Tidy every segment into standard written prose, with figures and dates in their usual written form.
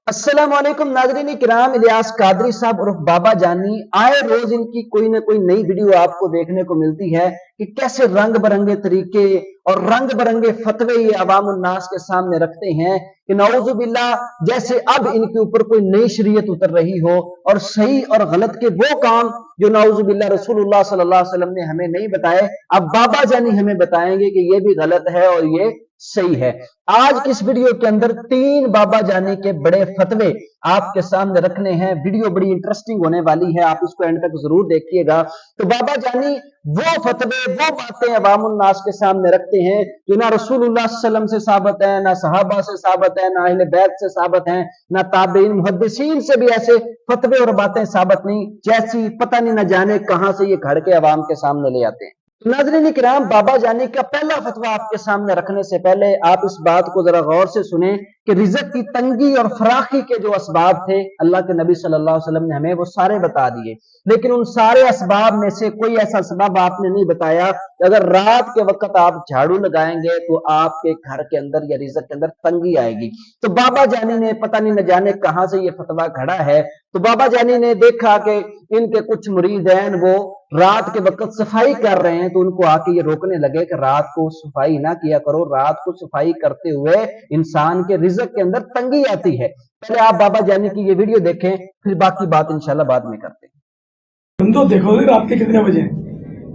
अस्सलाम वालेकुम नाज़रीन किराम, इलियास कादरी साहब और बाबा जानी आए रोज इनकी कोई ना कोई नई वीडियो आपको देखने को मिलती है कि कैसे रंग बिरंगे तरीके और रंग बिरंगे फतवे ये अवाम उन्नास के सामने रखते हैं कि नऊजुबिल्लाह जैसे अब इनके ऊपर कोई नई शरीयत उतर रही हो और सही और गलत के वो काम जो नऊजुबिल्लाह रसूलुल्लाह सल्लल्लाहु अलैहि वसल्लम ने हमें नहीं बताए, अब बाबा जानी हमें बताएंगे कि ये भी गलत है और ये सही है। आज की इस वीडियो के अंदर 3 बाबा जानी के बड़े फतवे आपके सामने रखने हैं। वीडियो बड़ी इंटरेस्टिंग होने वाली है, आप इसको एंड तक जरूर देखिएगा। तो बाबा जानी वो फतवे वो बातें अवाम उन्नास के सामने रखते हैं जो ना रसूलुल्लाह सल्लल्लाहु अलैहि वसल्लम से साबित है, ना सहाबा से साबित है, ना अहले बैत से साबित है, ना ताबईन मुहद्दिसीन से भी ऐसे फतवे और बातें साबित नहीं, जैसी पता नहीं न जाने कहां से ये घड़ के अवाम के सामने ले आते हैं। नाज़रीन किराम, बाबा जानी का पहला फतवा आपके सामने रखने से पहले आप इस बात को जरा गौर से सुने कि रिज़्क़ की तंगी और फराखी के जो असबाब थे अल्लाह के नबी सल्लल्लाहु अलैहि वसल्लम ने हमें वो सारे बता दिए, लेकिन उन सारे असबाब में से कोई ऐसा सबब आपने नहीं बताया कि अगर रात के वक्त आप झाड़ू लगाएंगे तो आपके घर के अंदर या रिज़्क़ के अंदर तंगी आएगी। तो बाबा जानी ने पता नहीं न जाने कहां से ये फतवा घड़ा है। तो बाबा जानी ने देखा कि इनके कुछ मुरीदैन वो रात के वक्त सफाई कर रहे हैं, तो उनको आके ये रोकने लगे कि रात को सफाई ना किया करो, रात को सफाई करते हुए इंसान के रिज़्क़ के अंदर तंगी आती है। पहले आप बाबा जानी की ये वीडियो देखें, फिर बाकी बात इंशाल्लाह बाद में करते हैं। तो देखो रात के कितने बजे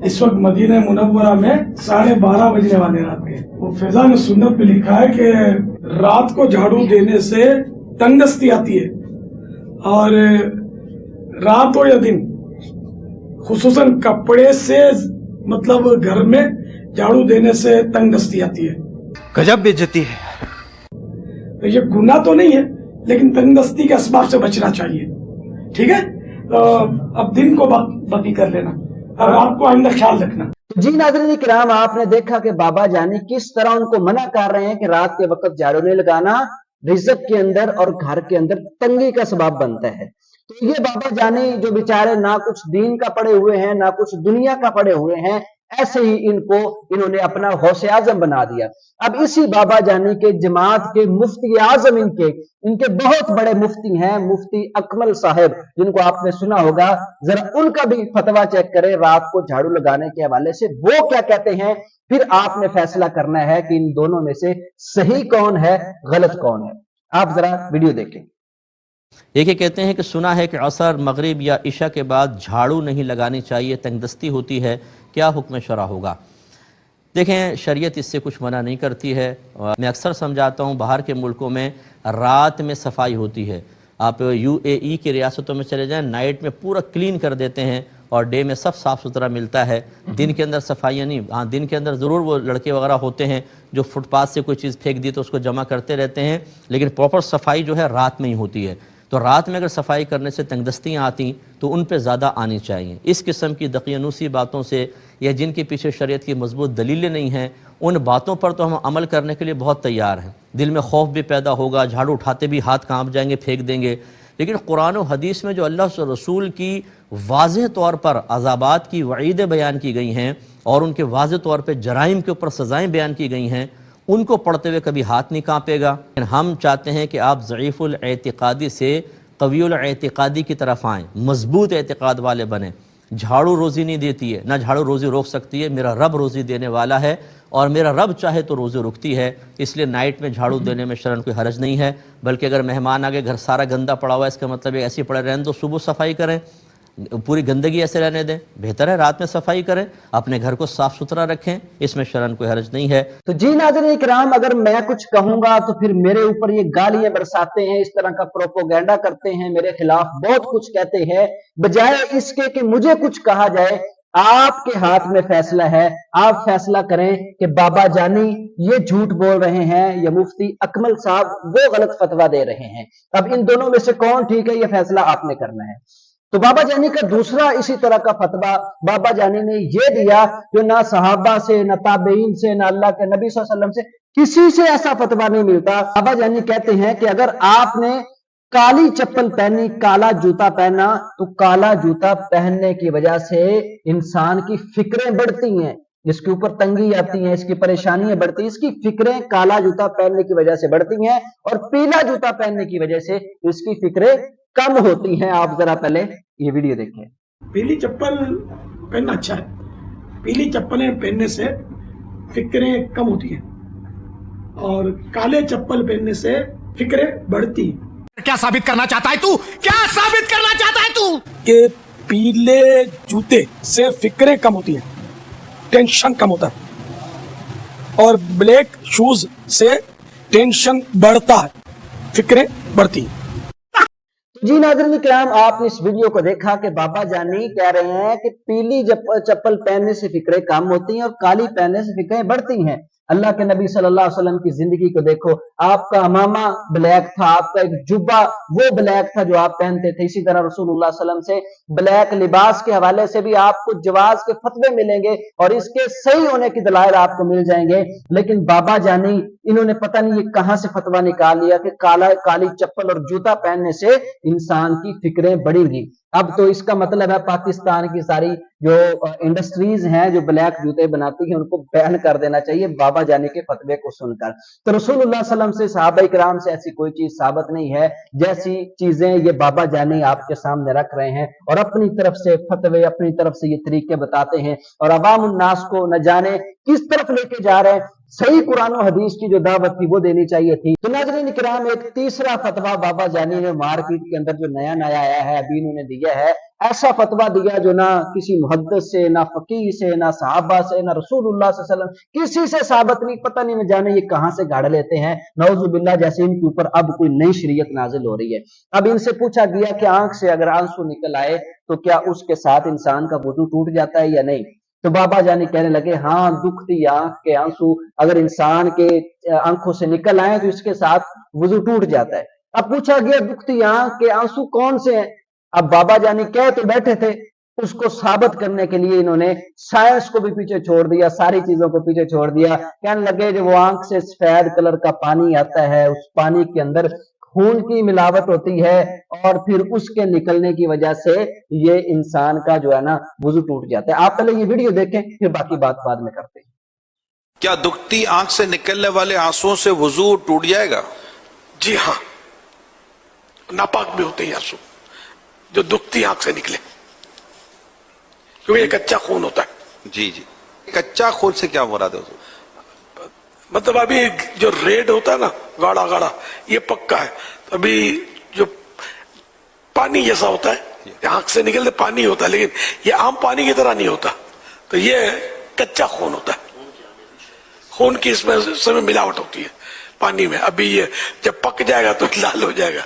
इस वक्त मदीना मुनव्वरा में 12:30 बजने वाले रात के। वो फैजान सुन्नत में लिखा है कि रात को झाड़ू देने से तंगदस्ती आती है, और रात हो या दिन खुसूसन कपड़े से मतलब घर में झाड़ू देने से तंगदस्ती आती है। गजब बेइज्जती है। तो ये गुनाह तो नहीं है, लेकिन तंगदस्ती के असबाब से बचना चाहिए। ठीक है, तो अब दिन को बाकी कर लेना और रात को आइंदा ख्याल रखना। जी नाज़रीन किराम, आपने देखा कि बाबा जानी किस तरह उनको मना कर रहे हैं कि रात के वक्त झाड़ू नहीं लगाना, रिज़्क़ के अंदर और घर के अंदर तंगी का सबब बनता है। तो ये बाबा जानी जो बेचारे ना कुछ दीन का पढ़े हुए हैं ना कुछ दुनिया का पढ़े हुए हैं, ऐसे ही इन्होंने अपना गौसे आजम बना दिया। अब इसी बाबा जानी के जमात के मुफ्ती आजम इनके बहुत बड़े मुफ्ती हैं, मुफ्ती अकमल साहब, जिनको आपने सुना होगा। जरा उनका भी फतवा चेक करें रात को झाड़ू लगाने के हवाले से, वो क्या कहते हैं, फिर आपने फैसला करना है कि इन दोनों में से सही कौन है गलत कौन है। आप जरा वीडियो देखें। एक ये कहते हैं कि सुना है कि असर, मगरिब या इशा के बाद झाड़ू नहीं लगानी चाहिए, तंगदस्ती होती है, क्या हुक्म शरा होगा। देखें, शरीयत इससे कुछ मना नहीं करती है। मैं अक्सर समझाता हूँ बाहर के मुल्कों में रात में सफाई होती है। आप यूएई की रियासतों में चले जाएं, नाइट में पूरा क्लीन कर देते हैं और डे में सब साफ़ सुथरा मिलता है। दिन के अंदर सफाइयाँ नहीं। हाँ, दिन के अंदर ज़रूर वो लड़के वगैरह होते हैं जो फुटपाथ से कोई चीज़ फेंक दी तो उसको जमा करते रहते हैं, लेकिन प्रॉपर सफाई जो है रात में ही होती है। तो रात में अगर सफाई करने से तंगदस्तियाँ आती तो उन पे ज़्यादा आनी चाहिए। इस किस्म की दकियानूसी बातों से या जिनके पीछे शरीयत की मजबूत दलीलें नहीं हैं, उन बातों पर तो हम अमल करने के लिए बहुत तैयार हैं। दिल में खौफ भी पैदा होगा, झाड़ू उठाते भी हाथ कांप जाएंगे, फेंक देंगे, लेकिन कुरान और हदीस में जो अल्लाह और रसूल की वाज़ेह तौर पर अज़ाबात की वईदें बयान की गई हैं और उनके वाज़ेह तौर पर जराइम के ऊपर सज़ाएँ बयान की गई हैं, उनको पढ़ते हुए कभी हाथ नहीं कांपेगा। हम चाहते हैं कि आप ज़ईफ़ुल एतिक़ादी से क़वियुल एतिक़ादी की तरफ आएँ, मजबूत एतिक़ाद वाले बने। झाड़ू रोज़ी नहीं देती है, ना झाड़ू रोज़ी रोक सकती है। मेरा रब रोज़ी देने वाला है और मेरा रब चाहे तो रोज़ी रुकती है, इसलिए नाइट में झाड़ू देने में शरन कोई हरज नहीं है। बल्कि अगर मेहमान आ गए, घर सारा गंदा पड़ा हुआ है, इसका मतलब है ऐसे पड़े रहने दो, सुबह सफाई करें, पूरी गंदगी ऐसे रहने दें। बेहतर है रात में सफाई करें, अपने घर को साफ सुथरा रखें, इसमें शरन कोई हरज नहीं है। तो जी नाज़रीन इकराम, अगर मैं कुछ कहूंगा तो फिर मेरे ऊपर ये गालियां बरसाते हैं, इस तरह का प्रोपोगेंडा करते हैं, मेरे खिलाफ बहुत कुछ कहते हैं। बजाय इसके कि मुझे कुछ कहा जाए, आपके हाथ में फैसला है। आप फैसला करें कि बाबा जानी ये झूठ बोल रहे हैं या मुफ्ती अकमल साहब वो गलत फतवा दे रहे हैं। अब इन दोनों में से कौन ठीक है, ये फैसला आपने करना है। तो बाबा जानी का दूसरा इसी तरह का फतवा बाबा जानी ने यह दिया जो ना सहाबा से, ना ताबईन से, ना अल्लाह के नबी सल्लल्लाहु अलैहि वसल्लम से किसी से ऐसा फतवा नहीं मिलता। बाबा जानी कहते हैं कि अगर आपने काली चप्पल पहनी, काला जूता पहना, तो काला जूता पहनने की वजह से इंसान की फिक्रें बढ़ती हैं, इसके ऊपर तंगी आती है, इसकी परेशानियां बढ़ती है, इसकी फिक्रें काला जूता पहनने की वजह से बढ़ती हैं और पीला जूता पहनने की वजह से इसकी फिक्रें कम होती हैं। आप जरा पहले ये वीडियो देखें। पीली चप्पल पहनना अच्छा है, पीली चप्पलें पहनने से फिक्रें कम होती हैं और काले चप्पल पहनने से फिक्रें बढ़ती हैं। क्या साबित करना चाहता है तू? क्या साबित करना चाहता है तू? कि पीले जूते से फिक्रें कम होती हैं, टेंशन कम होता है, और ब्लैक शूज से टेंशन बढ़ता है, फिक्रें बढ़ती हैं। जी नाज़रीन किराम, आपने इस वीडियो को देखा कि बाबा जानी कह रहे हैं कि पीली चप्पल पहनने से फिक्रें कम होती हैं और काली पहनने से फिक्रें बढ़ती हैं। अल्लाह के नबी सल्लल्लाहु अलैहि वसल्लम की जिंदगी को देखो, आपका अमामा ब्लैक था, आपका एक जुब्बा वो ब्लैक था जो आप पहनते थे। इसी तरह रसूलुल्लाह सल्लल्लाहु अलैहि वसल्लम से ब्लैक लिबास के हवाले से भी आपको जवाज के फतवे मिलेंगे और इसके सही होने की दलाइल आपको मिल जाएंगे। लेकिन बाबा जानी इन्होंने पता नहीं ये कहां से फतवा निकाल लिया कि काली चप्पल और जूता पहनने से इंसान की फिक्रें बढ़ेंगी। अब तो इसका मतलब है पाकिस्तान की सारी जो इंडस्ट्रीज हैं जो ब्लैक जूते बनाती हैं उनको बैन कर देना चाहिए बाबा जानी के फतवे को सुनकर। तो रसूलुल्लाह सल्लल्लाहु अलैहि वसल्लम से, सहाबा इकराम से ऐसी कोई चीज साबित नहीं है जैसी चीजें ये बाबा जानी आपके सामने रख रहे हैं और अपनी तरफ से फतवे, अपनी तरफ से ये तरीके बताते हैं और अवाम उन्नास को न जाने किस तरफ लेके जा रहे हैं। सही कुरान और हदीस की जो दावत थी वो देनी चाहिए थी। तो नाज़रीन किराम, एक तीसरा फतवा बाबा जानी ने मार्केट के अंदर जो नया आया है अभी इन्होंने दिया है, ऐसा फतवा दिया जो ना किसी मुहद्दिस से, ना फकीह से, ना सहाबा से, ना रसूलुल्लाह सल्लल्लाहु अलैहि वसल्लम किसी से साबित नहीं। पता नहीं न जाने ये कहां से गाड़ लेते हैं, नऊजुबिल्लाह, जैसे इनके ऊपर अब कोई नई शरीयत नाजिल हो रही है। अब इनसे पूछा गया कि आंख से अगर आंसू निकल आए तो क्या उसके साथ इंसान का वुजू टूट जाता है या नहीं? तो बाबा जानी कहने लगे हाँ, दुखती आंख के आंसू अगर इंसान के आंखों से निकल आए तो इसके साथ वुजू टूट जाता है। अब पूछा गया दुखती आंख के आंसू कौन से हैं? अब बाबा जानी कह तो बैठे थे, उसको साबित करने के लिए इन्होंने साइंस को भी पीछे छोड़ दिया, सारी चीजों को पीछे छोड़ दिया। कहने लगे जो वो आंख से सफेद कलर का पानी आता है, उस पानी के अंदर खून की मिलावट होती है और फिर उसके निकलने की वजह से ये इंसान का जो है ना वुजू टूट जाता है। आप पहले ये वीडियो देखें, फिर बाकी बात बाद में करते हैं। क्या दुखती आंख से निकलने वाले आंसुओं से वुजू टूट जाएगा? जी हाँ, नापाक भी होते हैं आंसू जो दुखती आंख से निकले, क्योंकि ये कच्चा खून होता है। जी जी, कच्चा खून से क्या मुराद है? मतलब अभी जो रेड होता है ना, गाढ़ा गाढ़ा, ये पक्का है। तो अभी जो पानी जैसा होता है, आंख से निकलते पानी होता है, लेकिन ये आम पानी की तरह नहीं होता। तो ये कच्चा खून होता है, खून की इसमें समय मिलावट होती है पानी में। अभी ये जब पक जाएगा तो लाल हो जाएगा।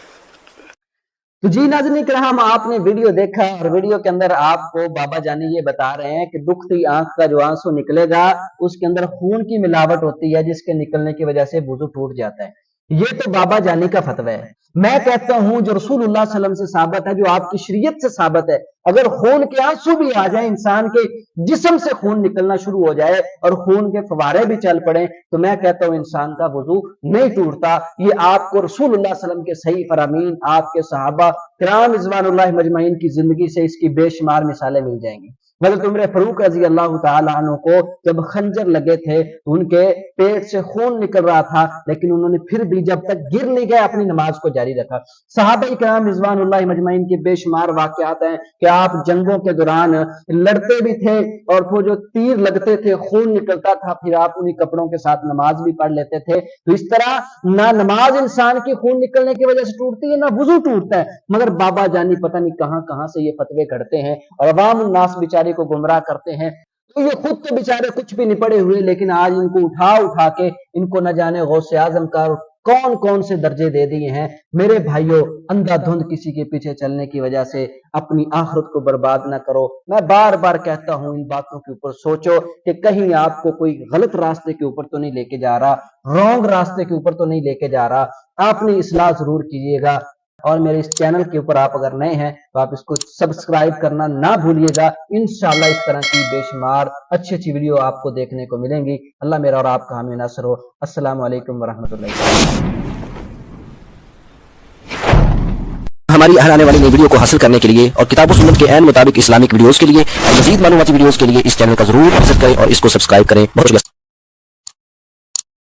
तो जी नाज़रीन किराम, आपने वीडियो देखा और वीडियो के अंदर आपको बाबा जानी ये बता रहे हैं कि दुखती आंख का जो आंसू निकलेगा उसके अंदर खून की मिलावट होती है जिसके निकलने की वजह से वुजू टूट जाता है। ये तो बाबा जानी का फतवा है। मैं कहता हूं जो रसूलुल्लाह सल्लल्लाहु अलैहि वसल्लम से साबित है, जो आपकी शरीयत से साबित है, अगर खून के आंसू भी आ जाए, इंसान के जिस्म से खून निकलना शुरू हो जाए और खून के फवारे भी चल पड़े, तो मैं कहता हूं इंसान का वुजू नहीं टूटता। ये आपको रसूलुल्लाह सल्लल्लाहु अलैहि वसल्लम के सही फरामीन, आपके सहाबा किराम रिज़वानुल्लाह मजमाइन की जिंदगी से इसकी बेशुमार मिसालें मिल जाएंगी। हज़रत उमर फारूक रज़ी अल्लाह तआला अन्हु को जब खंजर लगे थे तो उनके पेट से खून निकल रहा था, लेकिन उन्होंने फिर भी जब तक गिर नहीं गए अपनी नमाज को जारी रखा। सहाबा किराम रिज़वानुल्लाह मजमाइन के बेशुमार वाक़यात हैं कि आप जंगों के दौरान लड़ते भी थे और वो जो तीर लगते थे खून निकलता था, फिर आप उन्हीं कपड़ों के साथ नमाज भी पढ़ लेते थे। तो इस तरह ना नमाज इंसान की खून निकलने की वजह से टूटती है, ना वुजू टूटता है। मगर बाबा जानी पता नहीं कहां कहां से ये फतवे करते हैं और अवाम उन्नास बेचारे को गुमराह करते हैं। तो ये खुद तो बेचारे कुछ भी नहीं पड़े हुए, लेकिन आज इनको उठा के इनको न जाने गौसे आजम का कौन कौन से दर्जे दे दिए हैं। मेरे भाइयों, अंधाधुंध किसी के पीछे चलने की वजह से अपनी आखिरत को बर्बाद ना करो। मैं बार बार कहता हूं इन बातों के ऊपर सोचो कि कहीं आपको कोई गलत रास्ते के ऊपर तो नहीं लेके जा रहा, रॉन्ग रास्ते के ऊपर तो नहीं लेके जा रहा। आपने इस्लाह जरूर कीजिएगा और मेरे इस चैनल के ऊपर आप अगर नए हैं तो आप इसको सब्सक्राइब करना ना भूलिएगा। इंशाल्लाह इस तरह की बेशुमार अच्छी वीडियो आपको देखने को मिलेंगी। अल्लाह मेरा और आपका हामी नासर हो। अस्सलाम वालेकुम वरहमतुल्लाहि। ہماری ہر آنے والی نئی ویڈیو کو حاصل کرنے کے لیے اور کتاب و سنت کے عین مطابق اسلامک ویڈیوز کے لیے اور مزید معلوماتی ویڈیوز کے لیے اس چینل کا ضرور وزٹ کریں اور اس کو سبسکرائب کریں. بہت شکریہ.